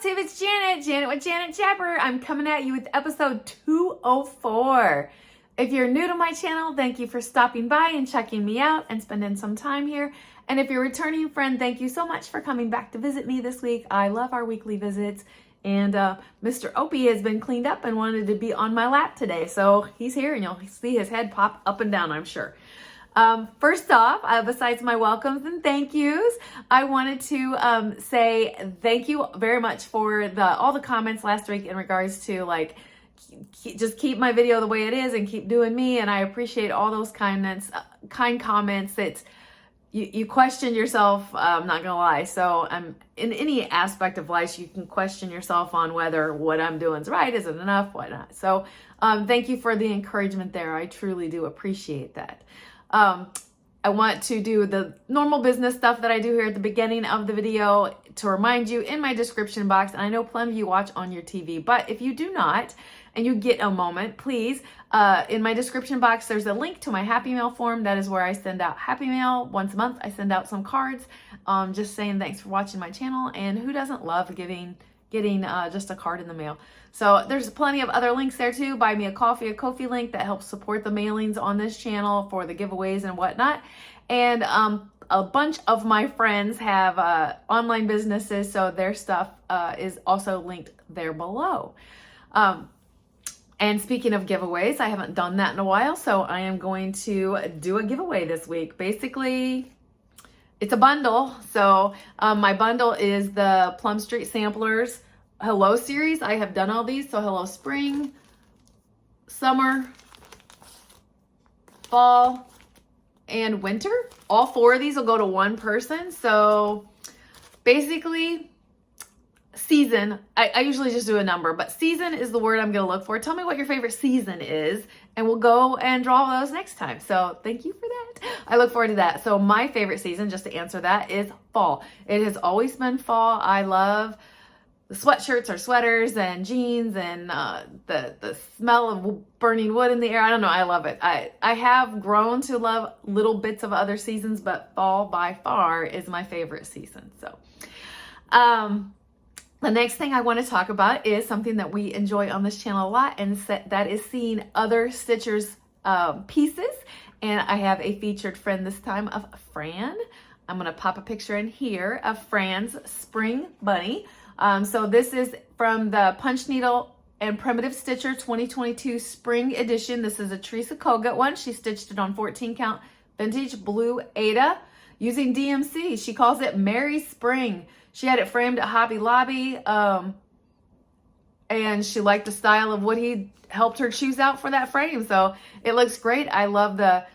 Flosstube, it's Janet with Janet Jabber. I'm coming at you with episode 204. If you're new to my channel, thank you for stopping by and checking me out and spending some time here. And if you're a returning friend, thank you so much for coming back to visit me this week. I love our weekly visits. And Mr. Opie has been cleaned up and wanted to be on my lap today. So he's here and you'll see his head pop up and down, I'm sure. First off, besides my welcomes and thank yous, I wanted to say thank you very much for all the comments last week in regards to like, just keep my video the way it is and keep doing me. And I appreciate all those kind comments that you questioned yourself. I'm not gonna lie. So in any aspect of life, you can question yourself on whether what I'm doing is right, is it enough, why not. So thank you for the encouragement there. I truly do appreciate that. I want to do the normal business stuff that I do here at the beginning of the video to remind you in my description box. And I know plenty of you watch on your TV, but if you do not, and you get a moment, please, in my description box, there's a link to my Happy Mail form. That is where I send out Happy Mail once a month. I send out some cards, just saying thanks for watching my channel. And who doesn't love getting just a card in the mail? So there's plenty of other links there too. Buy me a coffee, a Ko-fi link that helps support the mailings on this channel for the giveaways and whatnot. And a bunch of my friends have online businesses, so their stuff is also linked there below. And speaking of giveaways, I haven't done that in a while, so I am going to do a giveaway this week. Basically, it's a bundle. So my bundle is the Plum Street Samplers Hello series. I have done all these. So Hello Spring, Summer, Fall, and Winter. All four of these will go to one person. So basically, season, I usually just do a number, but season is the word I'm going to look for. Tell me what your favorite season is, and we'll go and draw those next time. So thank you for that. I look forward to that. So my favorite season, just to answer that, is fall. It has always been fall. I love the sweatshirts or sweaters and jeans and the smell of burning wood in the air. I don't know. I love it. I have grown to love little bits of other seasons, but fall by far is my favorite season. So, the next thing I want to talk about is something that we enjoy on this channel a lot, and that is seeing other stitchers' pieces. And I have a featured friend this time of Fran. I'm going to pop a picture in here of Fran's Spring Bunny. So this is from the Punch Needle and Primitive Stitcher 2022 Spring Edition. This is a Teresa Kogut one. She stitched it on 14 count vintage blue Aida using DMC. She calls it Merry Spring. She had it framed at Hobby Lobby, and she liked the style of what he helped her choose out for that frame. So it looks great. I love the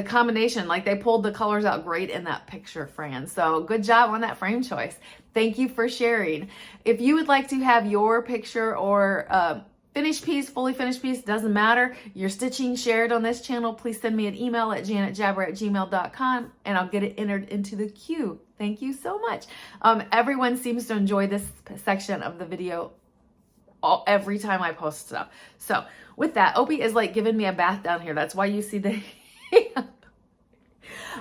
combination. Like, they pulled the colors out great in that picture, Fran. So good job on that frame choice. Thank you for sharing. If you would like to have your picture or finished piece, fully finished piece, doesn't matter, your stitching shared on this channel, please send me an email at janetjabber@gmail.com and I'll get it entered into the queue. Thank you so much. Everyone seems to enjoy this section of the video every time I post stuff. So with that, Opie is like giving me a bath down here. That's why you see the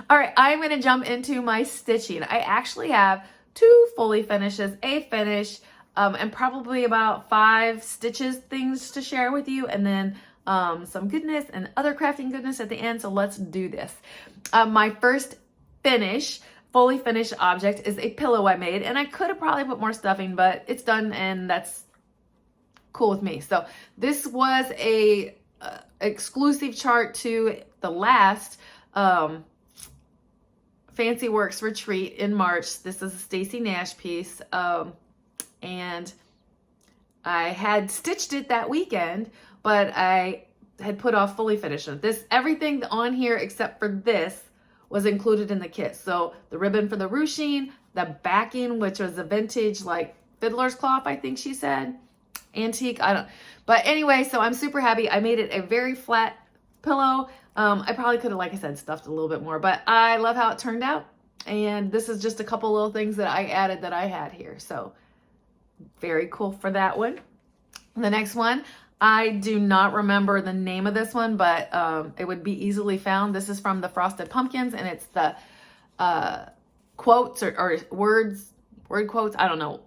All right, I'm going to jump into my stitching. I actually have 2 fully finishes, a finish, and probably about 5 stitches things to share with you, and then some goodness and other crafting goodness at the end. So let's do this. My first fully finished object is a pillow I made, and I could have probably put more stuffing, but it's done and that's cool with me. So this was a exclusive chart to the last Fancy Works retreat in March. This is a Stacie Nash piece, and I had stitched it that weekend, but I had put off fully finishing it. Everything on here except for this was included in the kit. So the ribbon for the ruching, the backing, which was a vintage like fiddler's cloth, I think she said, antique, but anyway, so I'm super happy. I made it a very flat pillow. I probably could have, like I said, stuffed a little bit more, but I love how it turned out. And this is just a couple little things that I added that I had here. So very cool for that one. The next one, I do not remember the name of this one, but it would be easily found. This is from the Frosted Pumpkins, and it's the quotes or words word quotes. I don't know.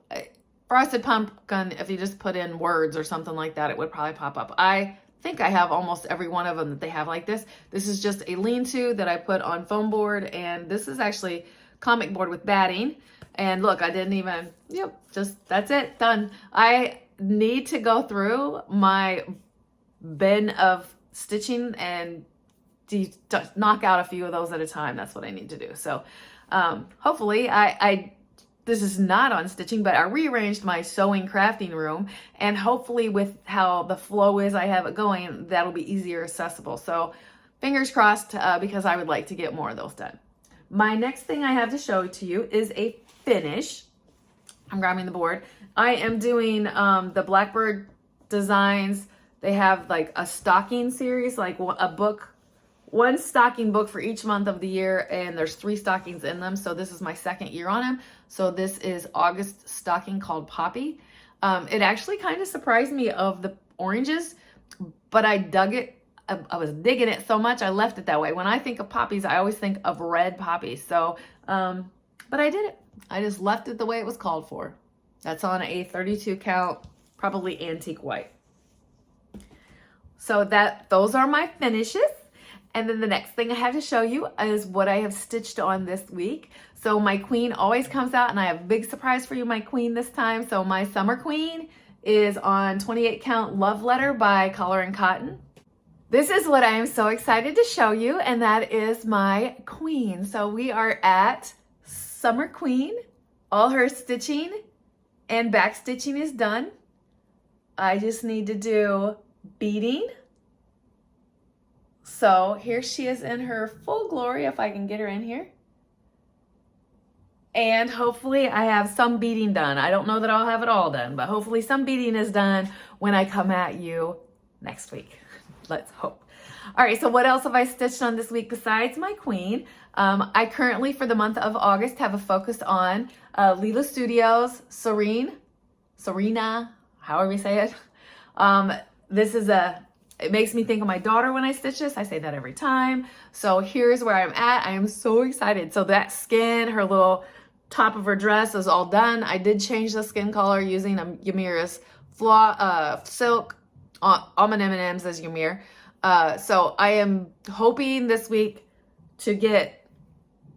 Frosted pumpkin, if you just put in words or something like that, it would probably pop up. I think I have almost every one of them that they have like this. This is just a lean-to that I put on foam board, and this is actually comic board with batting. And look, I didn't even, yep, just, that's it, done. I need to go through my bin of stitching and knock out a few of those at a time. That's what I need to do. So hopefully this is not on stitching, but I rearranged my sewing crafting room, and hopefully with how the flow is I have it going, that'll be easier accessible. So fingers crossed, because I would like to get more of those done. My next thing I have to show to you is a finish. I'm grabbing the board. I am doing the Blackbird designs. They have like a stocking series, like a book, one stocking book for each month of the year, and there's 3 stockings in them. So this is my 2nd year on them. So this is August stocking called Poppy. It actually kind of surprised me of the oranges, but I dug it. I was digging it so much, I left it that way. When I think of poppies, I always think of red poppies. So, but I did it. I just left it the way it was called for. That's on a 32 count, probably antique white. So those are my finishes. And then the next thing I have to show you is what I have stitched on this week. So my queen always comes out, and I have a big surprise for you, my queen, this time. So my summer queen is on 28 count Love Letter by Collar and Cotton. This is what I am so excited to show you, and that is my queen. So we are at Summer Queen. All her stitching and back stitching is done. I just need to do beading. So here she is in her full glory, if I can get her in here. And hopefully I have some beading done. I don't know that I'll have it all done, but hopefully some beading is done when I come at you next week. Let's hope. All right, so what else have I stitched on this week besides my queen? I currently, for the month of August, have a focus on Lila Studios, Serena, however you say it. This is it makes me think of my daughter when I stitch this. I say that every time. So here's where I'm at. I am so excited. So that skin, her little top of her dress is all done. I did change the skin color using Yamira's silk almond M&Ms as Ymir. So I am hoping this week to get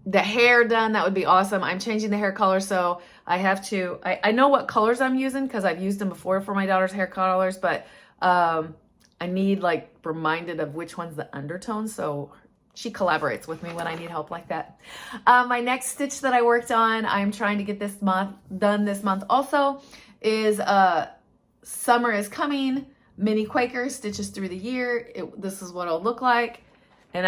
the hair done. That would be awesome. I'm changing the hair color, so I have to, I know what colors I'm using because I've used them before for my daughter's hair colors, but I need like reminded of which one's the undertone, so she collaborates with me when I need help like that. My next stitch that I worked on, I'm trying to get this month done this month also, is Summer is Coming Mini Quaker Stitches Through the Year. This is what it'll look like, and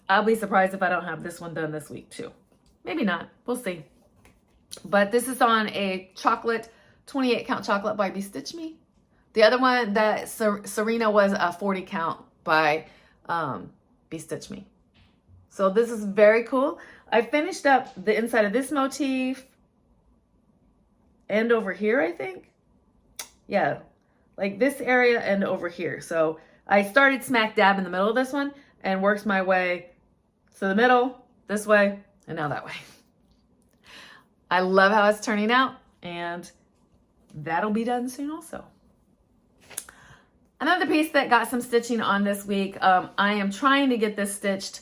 I'll be surprised if I don't have this one done this week too. Maybe not, we'll see. But this is on a chocolate, 28 count chocolate by Be Stitch Me. The other one, that Serena, was a 40 count by Be Stitch Me. So this is very cool. I finished up the inside of this motif and over here, I think. Yeah, like this area and over here. So I started smack dab in the middle of this one and worked my way to the middle, this way, and now that way. I love how it's turning out, and that'll be done soon also. Another piece that got some stitching on this week, I am trying to get this stitched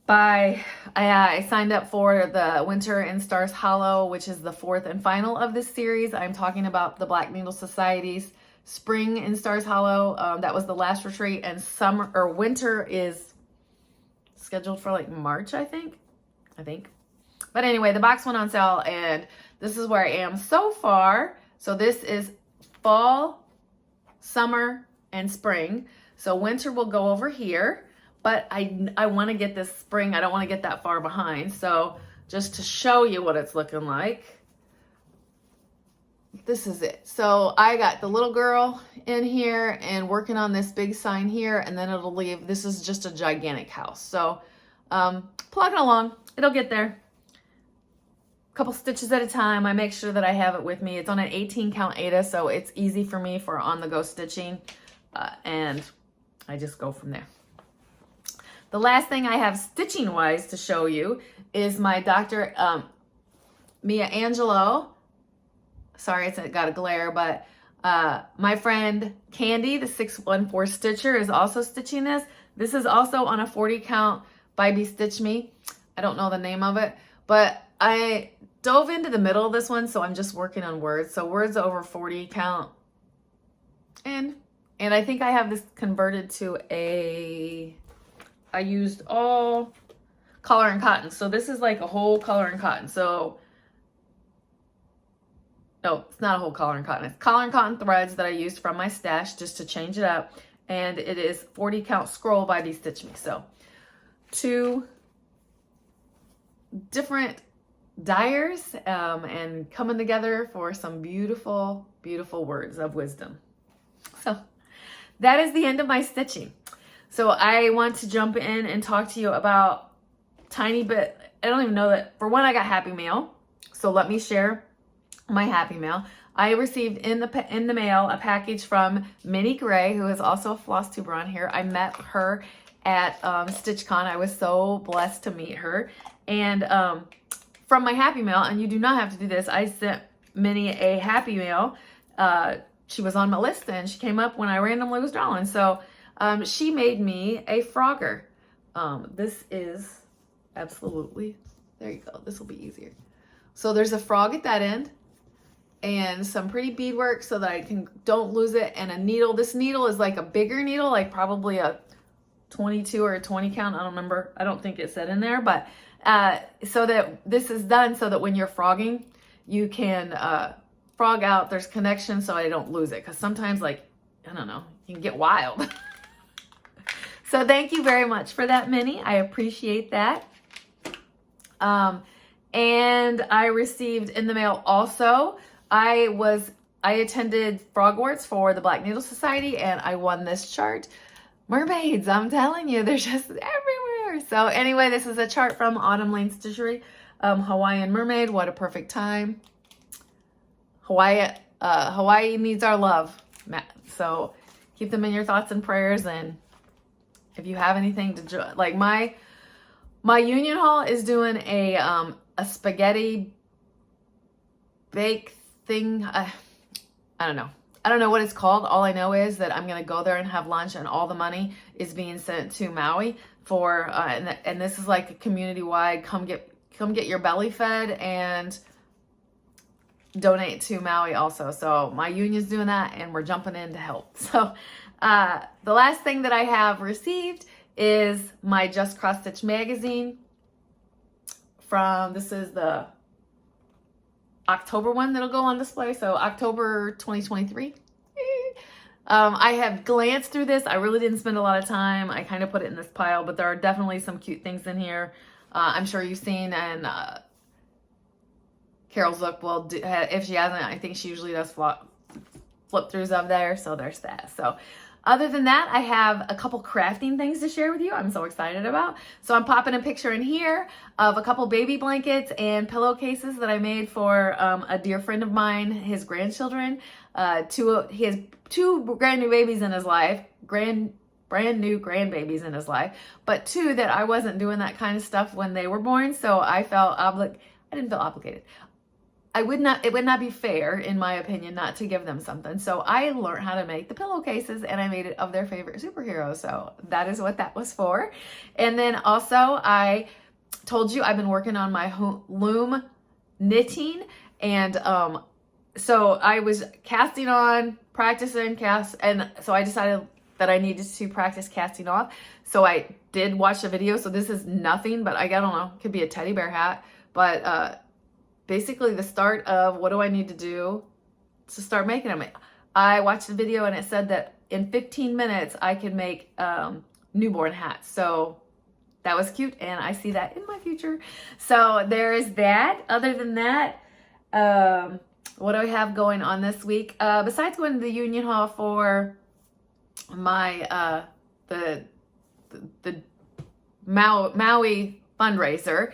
by, I signed up for the Winter in Stars Hollow, which is the 4th and final of this series. I'm talking about the Black Needle Society's Spring in Stars Hollow. That was the last retreat, and winter is scheduled for like March, I think. But anyway, the box went on sale, and this is where I am so far. So this is fall, summer, and spring. So winter will go over here, but I want to get this spring. I don't want to get that far behind. So just to show you what it's looking like, this is it. So I got the little girl in here and working on this big sign here, and then it'll leave. This is just a gigantic house. So plugging along, it'll get there. Couple stitches at a time. I make sure that I have it with me. It's on an 18 count Aida, so it's easy for me for on the go stitching, and I just go from there. The last thing I have stitching wise to show you is my Dr. Mia Angelou. Sorry, it's got a glare, but my friend Candy, the 614 Stitcher, is also stitching this. This is also on a 40 count by Stitch Me. I don't know the name of it, but I dove into the middle of this one, so I'm just working on words. So words over 40 count. And I think I have this converted to I used all color and cotton. So this is like a whole color and cotton. So no, it's not a whole collar and cotton. It's collar and cotton threads that I used from my stash just to change it up. And it is 40 count scroll by Stitch Me. So 2 different dyers and coming together for some beautiful, beautiful words of wisdom. So that is the end of my stitching. So I want to jump in and talk to you about tiny bit. I don't even know that. For one, I got Happy Mail. So let me share my Happy Mail. I received in the mail a package from Minnie Gray, who is also a Flosstuber on here. I met her at StitchCon. I was so blessed to meet her. And from my Happy Mail, and you do not have to do this, I sent Minnie a Happy Mail. She was on my list and she came up when I randomly was drawing. So she made me a Frogger. This is absolutely, there you go. This will be easier. So there's a frog at that end and some pretty beadwork so that I don't lose it, and a needle. This needle is like a bigger needle, like probably a 22 or a 20 count. I don't remember. I don't think it said in there, but so that this is done so that when you're frogging, you can frog out. There's connection so I don't lose it, because sometimes, like, I don't know, you can get wild. So thank you very much for that, Minnie. I appreciate that. And I received in the mail also, I attended Frog Awards for the Black Needle Society, and I won this chart. Mermaids, I'm telling you, they're just everywhere. So anyway, this is a chart from Autumn Lane Stitchery. Hawaiian Mermaid, what a perfect time. Hawaii needs our love. So keep them in your thoughts and prayers. And if you have anything to, like my union hall is doing a spaghetti bake thing. I don't know. I don't know what it's called. All I know is that I'm going to go there and have lunch, and all the money is being sent to Maui for, and this is like a community-wide, come get your belly fed and donate to Maui also. So my union's doing that, and we're jumping in to help. So the last thing that I have received is my Just Cross Stitch magazine from, this is the October one that'll go on display. So October 2023. I have glanced through this. I really didn't spend a lot of time. I kind of put it in this pile, but there are definitely some cute things in here. I'm sure you've seen, and Carol's look will do, if she hasn't, I think she usually does flip throughs of there. So there's that. So other than that, I have a couple crafting things to share with you. I'm so excited about. So I'm popping a picture in here of a couple baby blankets and pillowcases that I made for a dear friend of mine, his grandchildren. He has 2 brand new babies in his life, brand new grandbabies in his life, but 2 that I wasn't doing that kind of stuff when they were born. So I felt I didn't feel obligated. It would not be fair, in my opinion, not to give them something. So I learned how to make the pillowcases, and I made it of their favorite superheroes. So that is what that was for. And then also, I told you I've been working on my loom knitting, and so I was casting on, practicing and so I decided that I needed to practice casting off. So I did watch a video. So this is nothing, but I don't know, it could be a teddy bear hat, but basically the start of what do I need to do to start making them. I watched the video and it said that in 15 minutes I can make newborn hats. So that was cute, and I see that in my future. So there is that. Other than that, what do I have going on this week? Besides going to the union hall for my the Maui fundraiser,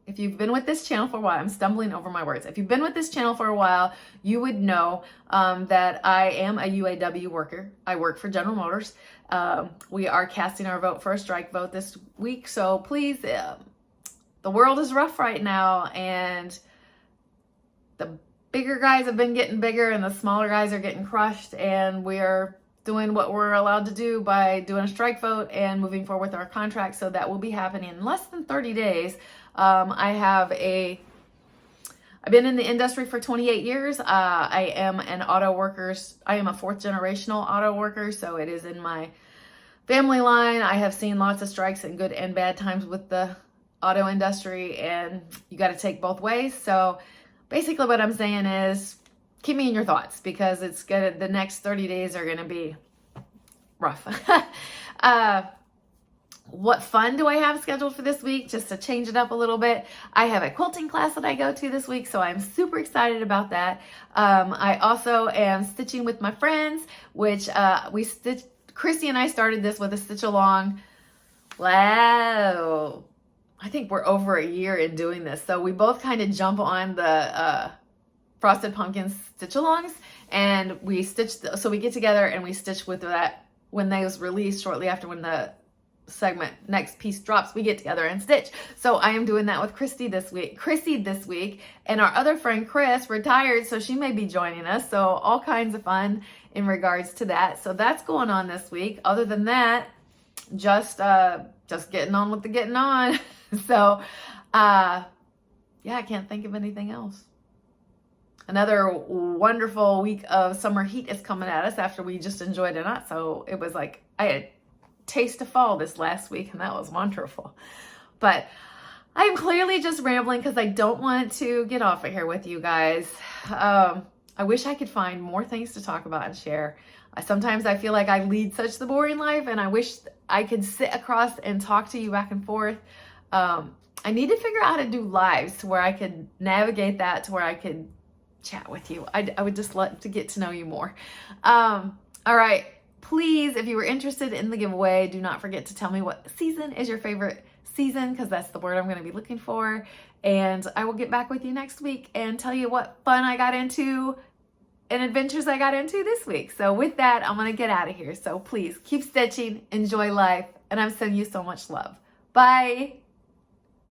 if you've been with this channel for a while, I'm stumbling over my words. If you've been with this channel for a while, you would know that I am a UAW worker. I work for General Motors. We are casting our vote for a strike vote this week. So please, the world is rough right now, and the bigger guys have been getting bigger and the smaller guys are getting crushed, and we are doing what we're allowed to do by doing a strike vote and moving forward with our contract. So that will be happening in less than 30 days. I've been in the industry for 28 years. I am a 4th generational auto worker, so it is in my family line. I have seen lots of strikes and good and bad times with the auto industry, and you got to take both ways. So basically what I'm saying is keep me in your thoughts, because the next 30 days are going to be rough. What fun do I have scheduled for this week? Just to change it up a little bit, I have a quilting class that I go to this week, so I'm super excited about that. I also am stitching with my friends, which Chrissy and I started this with a stitch along. Wow, I think we're over a year in doing this. So we both kind of jump on the Frosted Pumpkins stitch alongs, and we stitch. So we get together and we stitch with that when they was released shortly after, when the next piece drops, we get together and stitch. So I am doing that with Chrissy this week, and our other friend Chris retired, so she may be joining us. So all kinds of fun in regards to that. So that's going on this week. Other than that, just getting on with the getting on. So yeah, I can't think of anything else. Another wonderful week of summer heat is coming at us after we just enjoyed it. So it was like I had taste of fall this last week, and that was wonderful. But I'm clearly just rambling because I don't want to get off of here with you guys. I wish I could find more things to talk about and share. Sometimes I feel like I lead such the boring life, and I wish I could sit across and talk to you back and forth. I need to figure out how to do lives to where I could navigate that, to where I could chat with you. I would just love to get to know you more. All right. Please, if you were interested in the giveaway, do not forget to tell me what season is your favorite season, because that's the word I'm going to be looking for. And I will get back with you next week and tell you what fun I got into and adventures I got into this week. So with that, I'm going to get out of here. So please keep stitching, enjoy life, and I'm sending you so much love. Bye.